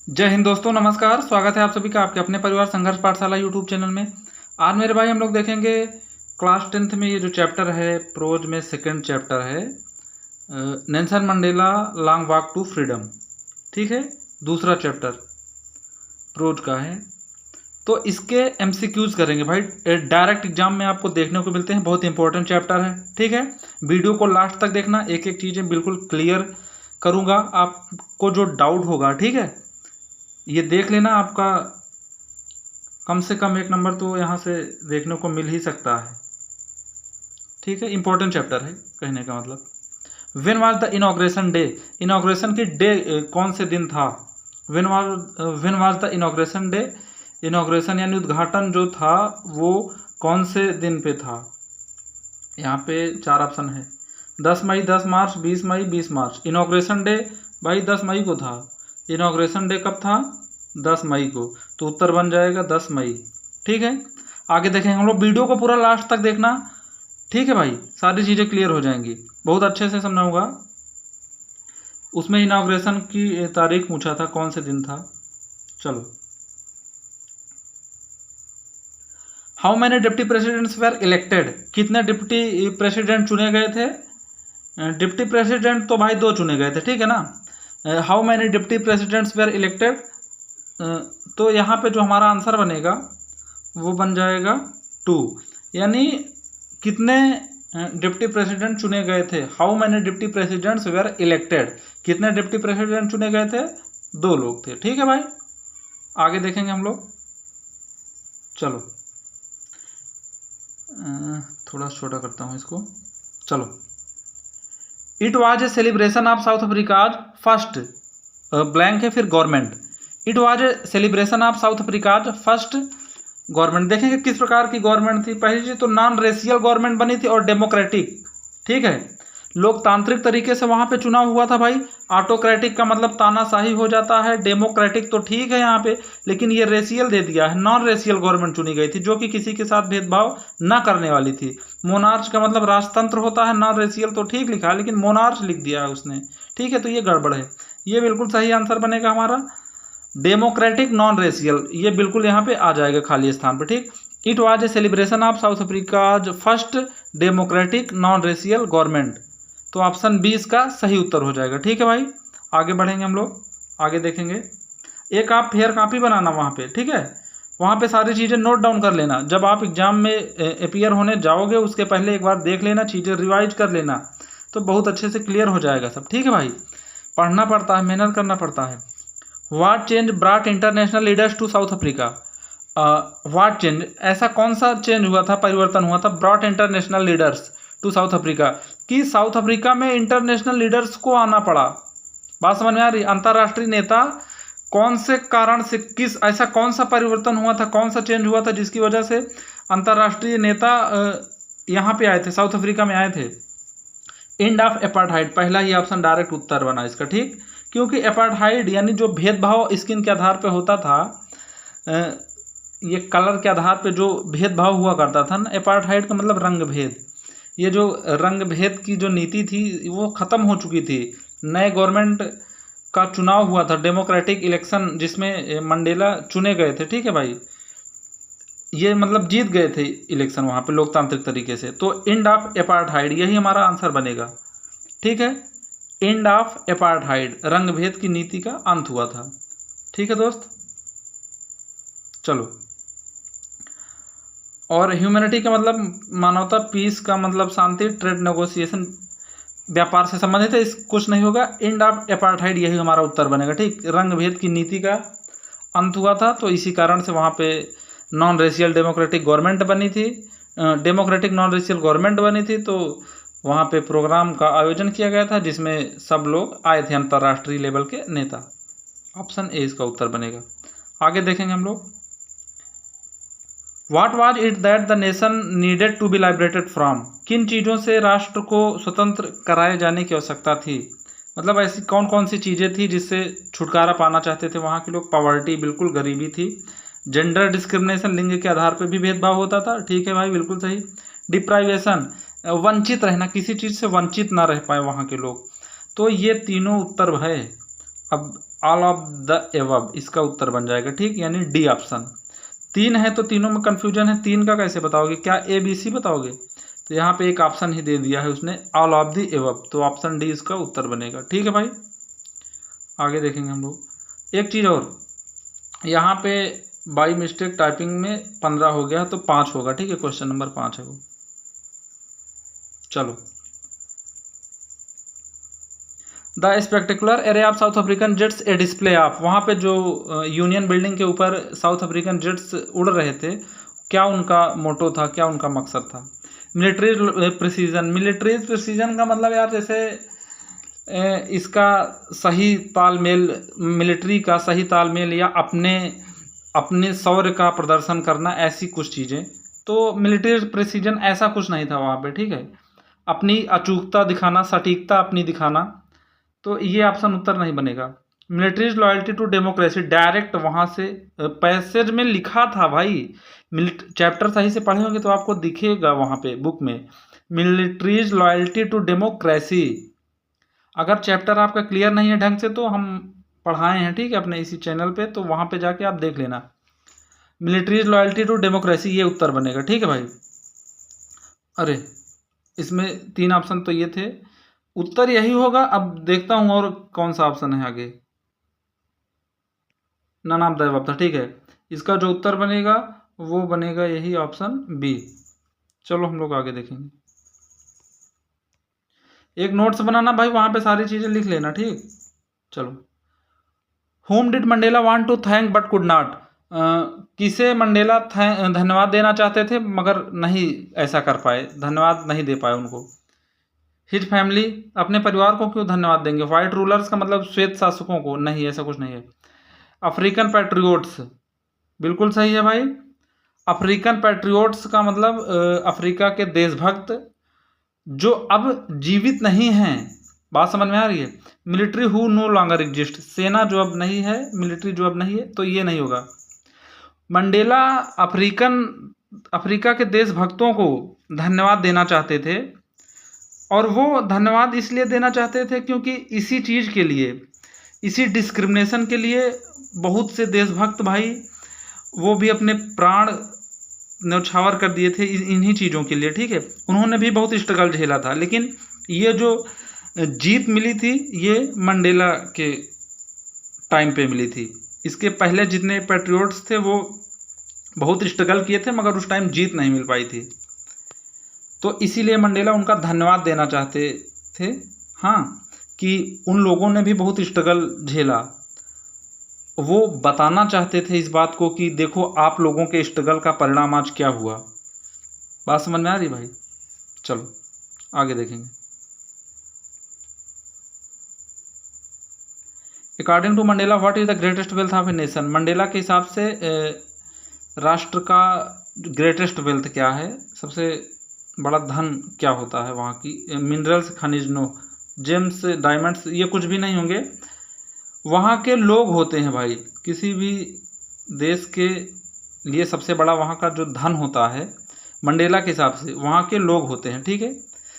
जय हिंद दोस्तों, नमस्कार। स्वागत है आप सभी का आपके अपने परिवार संघर्ष पाठशाला यूट्यूब चैनल में। आज मेरे भाई हम लोग देखेंगे क्लास 10th में ये जो चैप्टर है प्रोज में सेकंड चैप्टर है Nelson Mandela long walk to freedom. ठीक है, दूसरा चैप्टर प्रोज का है। तो इसके एमसीक्यूज करेंगे भाई, डायरेक्ट एग्जाम में आपको देखने को मिलते हैं। बहुत इंपॉर्टेंट चैप्टर है। ठीक है, वीडियो को लास्ट तक देखना, एक एक चीज़ें बिल्कुल क्लियर करूँगा। आपको जो डाउट होगा, ठीक है, ये देख लेना। आपका कम से कम एक नंबर तो यहाँ से देखने को मिल ही सकता है। ठीक है, इंपॉर्टेंट चैप्टर है कहने का मतलब। When was the inauguration day, inauguration की डे कौन से दिन था। When was the inauguration day, inauguration यानी उद्घाटन जो था वो कौन से दिन पे था। यहाँ पे 4 ऑप्शन है, 10 मई, 10 मार्च, 20 मई, 20 मार्च। इनॉग्रेशन डे भाई 10 मई को था। इनॉग्रेशन डे कब था? 10 मई को। तो उत्तर बन जाएगा 10 मई। ठीक है, आगे देखेंगे हम लोग। वीडियो को पूरा लास्ट तक देखना। ठीक है भाई, सारी चीज़ें क्लियर हो जाएंगी। बहुत अच्छे से समझाऊंगा। उसमें इनॉग्रेशन की तारीख पूछा था, कौन से दिन था। चलो, how many deputy presidents were elected, कितने डिप्टी प्रेसिडेंट चुने गए थे। डिप्टी प्रेसिडेंट तो भाई 2 चुने गए थे, ठीक है ना। How many deputy presidents were elected, तो यहाँ पे जो हमारा आंसर बनेगा वो बन जाएगा 2, यानी कितने डिप्टी प्रेसिडेंट चुने गए थे। How many deputy presidents were elected, कितने डिप्टी प्रेसिडेंट चुने गए थे? 2 लोग थे। ठीक है भाई, आगे देखेंगे हम लोग। चलो, थोड़ा छोटा करता हूँ इसको। चलो, it was a celebration of south Africa's first, blank है फिर government. It was a celebration of south Africa's first government. देखेंगे किस प्रकार की गवर्नमेंट थी। पहली चीज तो नॉन रेशियल गवर्नमेंट बनी थी और डेमोक्रेटिक। ठीक है, लोकतांत्रिक तरीके से वहां पे चुनाव हुआ था भाई। ऑटोक्रेटिक का मतलब तानाशाही हो जाता है। डेमोक्रेटिक तो ठीक है यहाँ पे, लेकिन ये रेशियल दे दिया है। नॉन रेशियल गवर्नमेंट चुनी गई थी जो कि किसी के साथ भेदभाव ना करने वाली थी। मोनार्च का मतलब राजतंत्र होता है। नॉन रेशियल तो ठीक लिखा है, लेकिन मोनार्च लिख दिया है उसने। ठीक है, तो ये गड़बड़ है। ये बिल्कुल सही आंसर बनेगा हमारा डेमोक्रेटिक नॉन रेशियल। ये बिल्कुल यहाँ पे आ जाएगा खाली स्थान पे। ठीक, it was a celebration of south Africa's first democratic non racial government. तो ऑप्शन 20 का सही उत्तर हो जाएगा। ठीक है भाई, आगे बढ़ेंगे हम लोग। आगे देखेंगे। एक आप फेयर कॉपी बनाना वहाँ पे, ठीक है, वहाँ पे सारी चीज़ें नोट डाउन कर लेना। जब आप एग्जाम में अपीयर होने जाओगे उसके पहले एक बार देख लेना, चीज़ें रिवाइज कर लेना, तो बहुत अच्छे से क्लियर हो जाएगा सब। ठीक है भाई, पढ़ना पड़ता है, मेहनत करना पड़ता है। What change brought international leaders to South Africa, what change, ऐसा कौन सा चेंज हुआ था, परिवर्तन हुआ था brought international leaders to South Africa, कि साउथ अफ्रीका में इंटरनेशनल लीडर्स को आना पड़ा। बात समझ में आ रही। अंतर्राष्ट्रीय नेता कौन से कारण से, किस, ऐसा कौन सा परिवर्तन हुआ था, कौन सा चेंज हुआ था जिसकी वजह से अंतर्राष्ट्रीय नेता यहाँ पे आए थे, साउथ अफ्रीका में आए थे। एंड ऑफ एपार्थाइड, पहला ही ऑप्शन डायरेक्ट उत्तर बना इसका। ठीक, क्योंकि एपार्थाइड यानी जो भेदभाव स्किन के आधार पे होता था, ये कलर के आधार पे जो भेदभाव हुआ करता था ना, एपार्थाइड का मतलब रंग भेद। ये जो रंग भेद की जो नीति थी वो ख़त्म हो चुकी थी। नए गवर्नमेंट का चुनाव हुआ था, डेमोक्रेटिक इलेक्शन, जिसमें मंडेला चुने गए थे। ठीक है भाई, ये मतलब जीत गए थे इलेक्शन वहाँ पे लोकतांत्रिक तरीके से। तो एंड ऑफ एपार्थाइड यही हमारा आंसर बनेगा। ठीक है, एंड ऑफ एपार्थाइड, रंग भेद की नीति का अंत हुआ था। ठीक है दोस्त, चलो। और ह्यूमैनिटी का मतलब मानवता, पीस का मतलब शांति, ट्रेड नेगोशिएशन व्यापार से संबंधित है। इस कुछ नहीं होगा। एंड ऑफ एपार्थाइड यही हमारा उत्तर बनेगा। ठीक, रंग भेद की नीति का अंत हुआ था, तो इसी कारण से वहाँ पे नॉन रेशियल डेमोक्रेटिक गवर्नमेंट बनी थी, डेमोक्रेटिक नॉन रेशियल गवर्नमेंट बनी थी। तो वहाँ पे प्रोग्राम का आयोजन किया गया था जिसमें सब लोग आए थे, अंतर्राष्ट्रीय लेवल के नेता। ऑप्शन ए इसका उत्तर बनेगा। आगे देखेंगे हम लोग। What was it that the nation needed to be liberated from, किन चीज़ों से राष्ट्र को स्वतंत्र कराए जाने की आवश्यकता थी। मतलब ऐसी कौन कौन सी चीज़ें थी जिससे छुटकारा पाना चाहते थे वहाँ के लोग। पॉवर्टी, बिल्कुल गरीबी थी। जेंडर डिस्क्रिमिनेशन, लिंग के आधार पर भी भेदभाव होता था। ठीक है भाई, बिल्कुल सही। डिप्राइवेशन, वंचित रहना, किसी चीज़ से वंचित ना रह पाए वहाँ के लोग। तो ये तीनों उत्तर है। अब ऑल ऑफ द एबव इसका उत्तर बन जाएगा, ठीक, यानी डी ऑप्शन। 3 है तो तीनों में कंफ्यूजन है, 3 का कैसे बताओगे, क्या ए बी सी बताओगे? तो यहाँ पे एक ऑप्शन ही दे दिया है उसने, ऑल ऑफ द एबव, तो ऑप्शन डी इसका उत्तर बनेगा। ठीक है भाई, आगे देखेंगे हम लोग। एक चीज़ और, यहाँ पे बाई मिस्टेक टाइपिंग में 15 हो गया तो 5 होगा, ठीक है, क्वेश्चन नंबर 5 है वो। चलो, the spectacular array of south African jets A display of, वहाँ पे जो यूनियन बिल्डिंग के ऊपर साउथ अफ्रीकन जेट्स उड़ रहे थे, क्या उनका मोटो था, क्या उनका मकसद था? मिलिट्री प्रिसीजन, मिलिट्री प्रिसीजन का मतलब यार जैसे इसका सही तालमेल, मिलिट्री का सही तालमेल या अपने अपने शौर्य का प्रदर्शन करना, ऐसी कुछ चीज़ें। तो मिलिट्री प्रिसीजन ऐसा कुछ नहीं था वहाँ पे, ठीक है, अपनी अचूकता दिखाना, सटीकता अपनी दिखाना, तो ये ऑप्शन उत्तर नहीं बनेगा। Militaries loyalty to democracy, direct वहाँ से पैसेज में लिखा था भाई, चैप्टर सही से पढ़े होंगे तो आपको दिखेगा वहाँ पे बुक में, मिलिट्रीज लॉयल्टी टू डेमोक्रेसी। अगर चैप्टर आपका क्लियर नहीं है ढंग से तो हम पढ़ाए हैं, ठीक है, अपने इसी चैनल पे, तो वहाँ पे जाके आप देख लेना। मिलिट्रीज लॉयल्टी टू डेमोक्रेसी ये उत्तर बनेगा, ठीक है भाई। अरे इसमें 3 ऑप्शन तो ये थे, उत्तर यही होगा। अब देखता हूँ और कौन सा ऑप्शन है आगे, नन ऑफ द अबव था, ठीक है, इसका जो उत्तर बनेगा वो बनेगा यही ऑप्शन बी। चलो हम लोग आगे देखेंगे। एक नोट्स बनाना भाई, वहाँ पे सारी चीज़ें लिख लेना, ठीक। चलो, whom did Mandela want to thank but could not, किसे मंडेला धन्यवाद देना चाहते थे मगर नहीं ऐसा कर पाए, धन्यवाद नहीं दे पाए उनको। हिज फैमिली, अपने परिवार को क्यों धन्यवाद देंगे? वाइट रूलर्स का मतलब श्वेत शासकों को, नहीं ऐसा कुछ नहीं है। अफ्रीकन पैट्रियोट्स, बिल्कुल सही है भाई। अफ्रीकन पैट्रियोट्स का मतलब अफ्रीका के देशभक्त जो अब जीवित नहीं हैं, बात समझ में आ रही है। Military who know longer exist, सेना जो अब नहीं है, मिलिट्री जो अब नहीं है, तो ये नहीं होगा। मंडेला अफ्रीका के देशभक्तों को धन्यवाद देना चाहते थे, और वो धन्यवाद इसलिए देना चाहते थे क्योंकि इसी चीज़ के लिए, इसी डिस्क्रिमिनेशन के लिए बहुत से देशभक्त भाई वो भी अपने प्राण न्यौछावर कर दिए थे इन्हीं चीज़ों के लिए, ठीक है। उन्होंने भी बहुत स्ट्रगल झेला था, लेकिन ये जो जीत मिली थी ये मंडेला के टाइम पे मिली थी। इसके पहले जितने पैट्रियोट्स थे वो बहुत स्ट्रगल किए थे मगर उस टाइम जीत नहीं मिल पाई थी, तो इसीलिए मंडेला उनका धन्यवाद देना चाहते थे, हाँ, कि उन लोगों ने भी बहुत स्ट्रगल झेला। वो बताना चाहते थे इस बात को कि देखो आप लोगों के स्ट्रगल का परिणाम आज क्या हुआ। बात समझ में आ रही भाई? चलो आगे देखेंगे। According to Mandela what is the greatest wealth of a nation, Mandela के हिसाब से राष्ट्र का ग्रेटेस्ट वेल्थ क्या है, सबसे बड़ा धन क्या होता है वहाँ की? मिनरल्स, खनिज, नो, जेम्स, डायमंड्स, ये कुछ भी नहीं होंगे, वहाँ के लोग होते हैं भाई। किसी भी देश के लिए सबसे बड़ा वहाँ का जो धन होता है मंडेला के हिसाब से वहाँ के लोग होते हैं, ठीक है।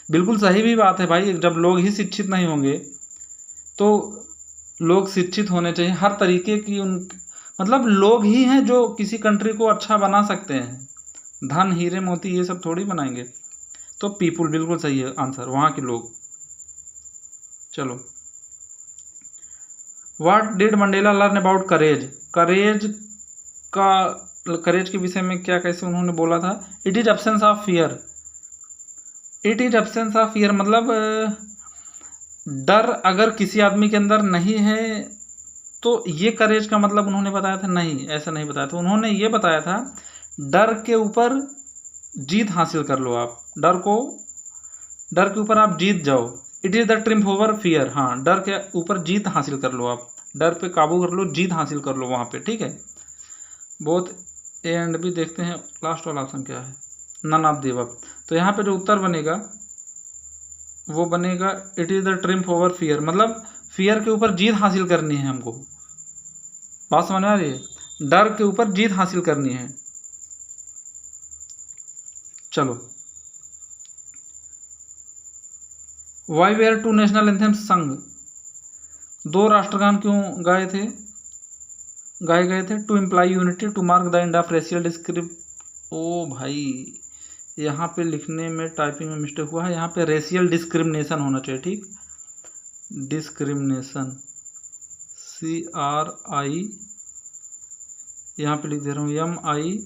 बिल्कुल सही भी बात है भाई, जब लोग ही शिक्षित नहीं होंगे तो लोग शिक्षित होने चाहिए हर तरीके की, उन मतलब लोग ही हैं जो किसी कंट्री को अच्छा बना सकते हैं। धन, हीरे मोती ये सब थोड़ी बनाएंगे, तो पीपुल बिल्कुल सही है आंसर, वहाँ के लोग। चलो, what did Mandela learn about courage, courage के विषय में क्या कैसे उन्होंने बोला था? It is absence of fear, it is absence of fear मतलब डर अगर किसी आदमी के अंदर नहीं है तो ये करेज का मतलब उन्होंने बताया था? नहीं, ऐसा नहीं बताया था। उन्होंने ये बताया था डर के ऊपर जीत हासिल कर लो आप, डर के ऊपर आप जीत जाओ। It is the triumph over fear, हाँ, डर के ऊपर जीत हासिल कर लो आप, डर पे काबू कर लो, जीत हासिल कर लो वहाँ पे, ठीक है। बोथ ए एंड बी देखते हैं, लास्ट वाला ऑप्शन क्या है? None of the above. तो यहाँ पे जो उत्तर बनेगा वो बनेगा it is the triumph over fear, मतलब फियर के ऊपर जीत हासिल करनी है हमको। बात समझ में आ रही है? डर के ऊपर जीत हासिल करनी है। चलो, why were two national anthems sung, 2 राष्ट्रगान क्यों गाए गए थे? To imply unity, to mark the end of racial discrimination. ओ भाई, यहाँ पे लिखने में टाइपिंग में मिस्टेक हुआ है, यहाँ पे रेशियल डिस्क्रिमिनेशन होना चाहिए, ठीक, डिस्क्रिमिनेशन, CRI, यहाँ पे लिख दे रहा हूँ MI,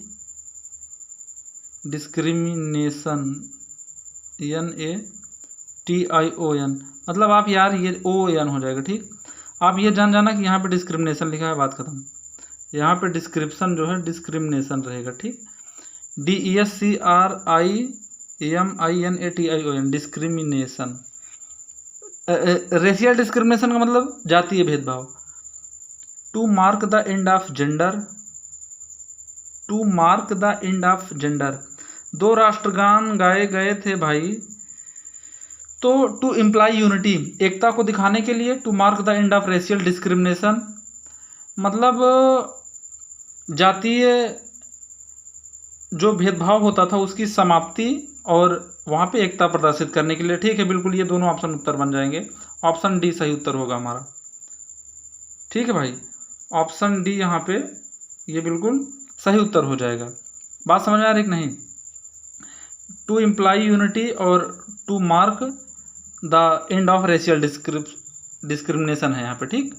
डिस्क्रिमिनेशन NATION, मतलब आप यार ये ON हो जाएगा, ठीक। आप ये जान जाना कि यहाँ पे डिस्क्रिमिनेशन लिखा है, बात खत्म। यहाँ पे डिस्क्रिप्शन जो है डिस्क्रिमिनेशन रहेगा, ठीक। DESCRIMINATION, discrimination. रेशियल डिस्क्रिमिनेशन का मतलब जातीय भेदभाव। To mark the end of gender, to mark the end of gender, 2 राष्ट्रगान गाए गए थे भाई, तो टू इम्प्लाई यूनिटी, एकता को दिखाने के लिए, to mark the end of racial discrimination, मतलब जातीय जो भेदभाव होता था उसकी समाप्ति और वहाँ पे एकता प्रदर्शित करने के लिए, ठीक है। बिल्कुल ये दोनों ऑप्शन उत्तर बन जाएंगे। ऑप्शन डी सही उत्तर होगा हमारा, ठीक है भाई। ऑप्शन डी यहाँ पे ये बिल्कुल सही उत्तर हो जाएगा। बात समझ में आ रही कि नहीं? टू इम्प्लाई यूनिटी और to mark the end of racial discrimination है यहाँ पे, ठीक,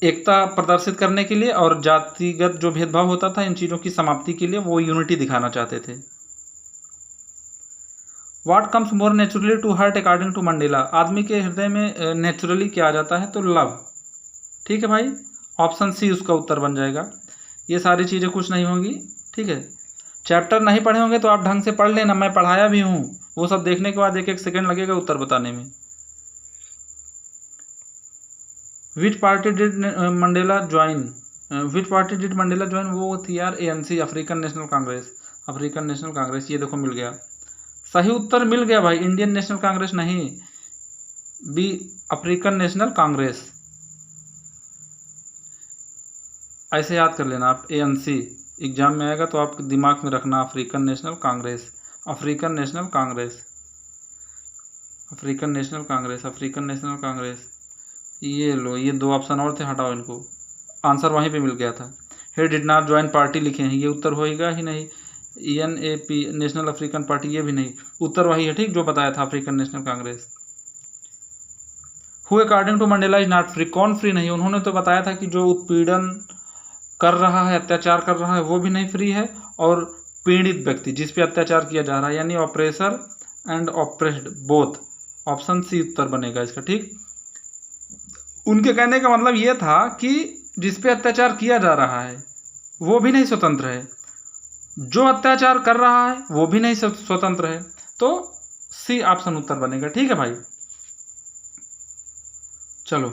एकता प्रदर्शित करने के लिए और जातिगत जो भेदभाव होता था इन चीज़ों की समाप्ति के लिए वो यूनिटी दिखाना चाहते थे। What comes more naturally to heart according to Mandela, आदमी के हृदय में नेचुरली क्या आ जाता है? तो लव, ठीक है भाई। ऑप्शन सी उसका उत्तर बन जाएगा। ये सारी चीज़ें कुछ नहीं होंगी, ठीक है। चैप्टर नहीं पढ़े होंगे तो आप ढंग से पढ़ लेना, मैं पढ़ाया भी हूँ, वो सब देखने के बाद 1-1 सेकेंड लगेगा उत्तर बताने में। विच party did Mandela join, which party did Mandela join, वो थी यार ANC, African National Congress, African National Congress. ये देखो मिल गया, सही उत्तर मिल गया भाई, इंडियन नेशनल कांग्रेस नहीं, बी अफ्रीकन नेशनल कांग्रेस। ऐसे याद कर लेना आप, ANC एग्जाम में आएगा तो आप दिमाग में रखना, African National Congress, African National Congress, African National Congress, African National Congress. ये लो, ये 2 ऑप्शन और थे, हटाओ इनको, आंसर वहीं पे मिल गया था। हे डिड नॉट ज्वाइन पार्टी लिखे हैं, ये उत्तर होएगा ही नहीं। NAP नेशनल अफ्रीकन पार्टी, ये भी नहीं, उत्तर वही है, ठीक, जो बताया था, African National Congress. Who according to Mandela is not free, कौन फ्री नहीं? उन्होंने तो बताया था कि जो उत्पीड़न कर रहा है, अत्याचार कर रहा है, वो भी नहीं फ्री है, और पीड़ित व्यक्ति जिस पे अत्याचार किया जा रहा है, यानी oppressor and oppressed both, option c उत्तर बनेगा इसका, ठीक। उनके कहने का मतलब ये था कि जिस पे अत्याचार किया जा रहा है वो भी नहीं स्वतंत्र है, जो अत्याचार कर रहा है वो भी नहीं स्वतंत्र है, तो सी ऑप्शन उत्तर बनेगा, ठीक है भाई। चलो,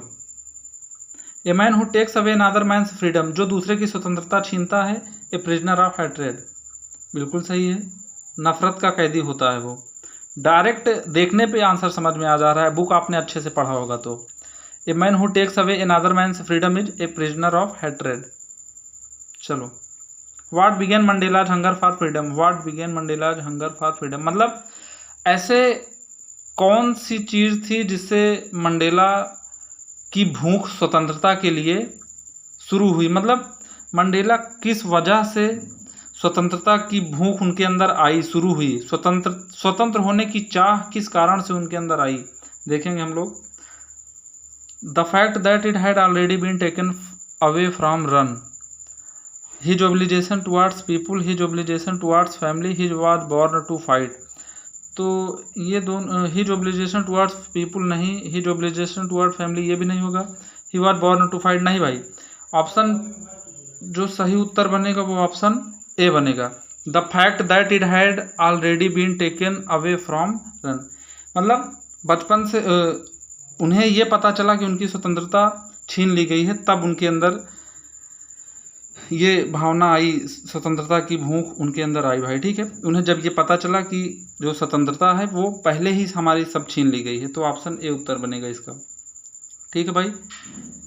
a man who takes away another man's freedom, जो दूसरे की स्वतंत्रता छीनता है, ए प्रिजनर ऑफ हेट्रेड, बिल्कुल सही है, नफरत का कैदी होता है वो। डायरेक्ट देखने पे आंसर समझ में आ जा रहा है, बुक आपने अच्छे से पढ़ा होगा तो। A man who takes away another man's freedom is a prisoner of hatred. चलो, what began Mandela's hunger for freedom, what began Mandela's hunger for freedom, मतलब ऐसे कौन सी चीज़ थी जिससे मंडेला की भूख स्वतंत्रता के लिए शुरू हुई, मतलब मंडेला किस वजह से स्वतंत्रता की भूख उनके अंदर आई, शुरू हुई, स्वतंत्र होने की चाह किस कारण से उनके अंदर आई, देखेंगे हम लोग। The fact that it had already been taken away from run, his obligation towards people, his obligation towards family, his was born to fight. तो ये दोनों, हिज ऑब्लिगेशन टुवार्ड्स पीपुल नहीं, हिज ऑब्लिगेशन टुवार्ड फैमिली ये भी नहीं होगा, he was born to fight नहीं भाई। ऑप्शन जो सही उत्तर बनेगा वो ऑप्शन ए बनेगा, the fact that it had already been taken away from run, मतलब बचपन से उन्हें ये पता चला कि उनकी स्वतंत्रता छीन ली गई है, तब उनके अंदर ये भावना आई, स्वतंत्रता की भूख उनके अंदर आई भाई, ठीक है। उन्हें जब ये पता चला कि जो स्वतंत्रता है वो पहले ही हमारी सब छीन ली गई है, तो ऑप्शन ए उत्तर बनेगा इसका, ठीक है भाई।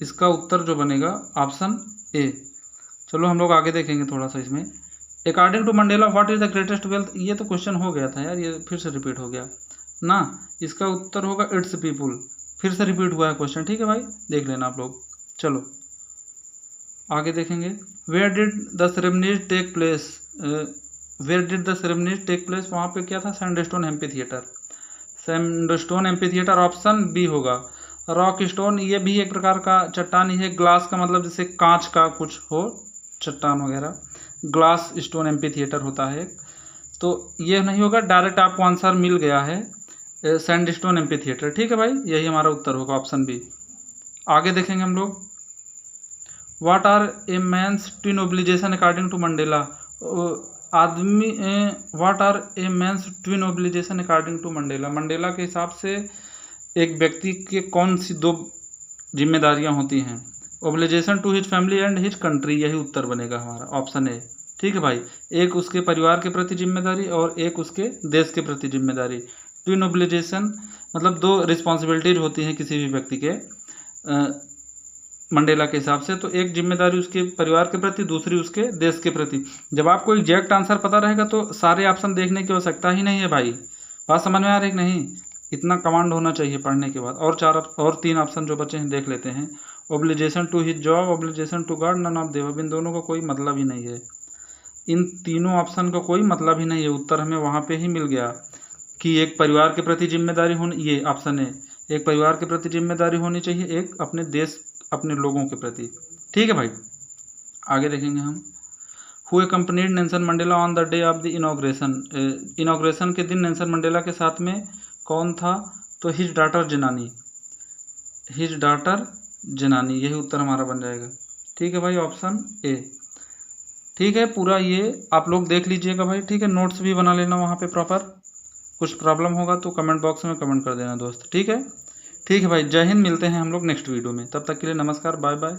इसका उत्तर जो बनेगा ऑप्शन ए। चलो हम लोग आगे देखेंगे थोड़ा सा इसमें। According to Mandela what is the greatest wealth, ये तो क्वेश्चन हो गया था यार, ये फिर से रिपीट हो गया ना। इसका उत्तर होगा इट्स पीपुल, फिर से रिपीट हुआ है क्वेश्चन, ठीक है भाई, देख लेना आप लोग। चलो आगे देखेंगे। Where did the ceremonies take place, where did the ceremonies take place, वहाँ पे क्या था, sandstone amphitheatre, sandstone amphitheatre, option B होगा। रॉक स्टोन, ये भी एक प्रकार का चट्टान ही है, ग्लास का मतलब जैसे कांच का कुछ हो चट्टान वगैरह, ग्लास स्टोन एम्पी थिएटर होता है। तो ये नहीं होगा, डायरेक्ट आपको आंसर मिल गया है, सैंडस्टोन एम्पी थिएटर, ठीक है भाई, यही हमारा उत्तर होगा, ऑप्शन बी। आगे देखेंगे हम लोग। What are a man's twin obligation according to Mandela, आदमी, what are a man's twin obligation according to Mandela, Mandela के हिसाब से एक व्यक्ति के कौन सी दो जिम्मेदारियां होती हैं, obligation to his family and his country, यही उत्तर बनेगा हमारा, ऑप्शन ए, ठीक है भाई। एक उसके परिवार के प्रति जिम्मेदारी और एक उसके देश के प्रति जिम्मेदारी। ट्विन ओब्लिगेशन मतलब दो रिस्पॉन्सिबिलिटीज होती हैं किसी भी व्यक्ति के मंडेला के हिसाब से, तो एक जिम्मेदारी उसके परिवार के प्रति, दूसरी उसके देश के प्रति। जब आपको एग्जैक्ट आंसर पता रहेगा तो सारे ऑप्शन देखने की आवश्यकता ही नहीं है भाई, बात समझ में आ रही है कि नहीं, इतना कमांड होना चाहिए पढ़ने के बाद। और तीन ऑप्शन जो बचे हैं देख लेते हैं। Obligation to his job, obligation to god, none of them, इन दोनों का कोई मतलब ही नहीं है, इन तीनों ऑप्शन का कोई मतलब ही नहीं है। उत्तर हमें वहाँ पे ही मिल गया कि एक परिवार के प्रति जिम्मेदारी होनी, ये ऑप्शन है, एक परिवार के प्रति जिम्मेदारी होनी चाहिए, एक अपने देश अपने लोगों के प्रति, ठीक है भाई। आगे देखेंगे हम। Who accompanied Nelson Mandela on the day of the inauguration, inauguration के दिन नेल्सन मंडेला के साथ में कौन था, तो हिज डॉटर जिनानी, हिज डॉटर जिनानी, यही उत्तर हमारा बन जाएगा, ठीक है भाई, ऑप्शन ए, ठीक है। पूरा ये आप लोग देख लीजिएगा भाई, ठीक है, नोट्स भी बना लेना वहाँ पे प्रॉपर, कुछ प्रॉब्लम होगा तो कमेंट बॉक्स में कमेंट कर देना दोस्त, ठीक है। ठीक है भाई, जय हिंद, मिलते हैं हम लोग नेक्स्ट वीडियो में, तब तक के लिए नमस्कार, बाय बाय।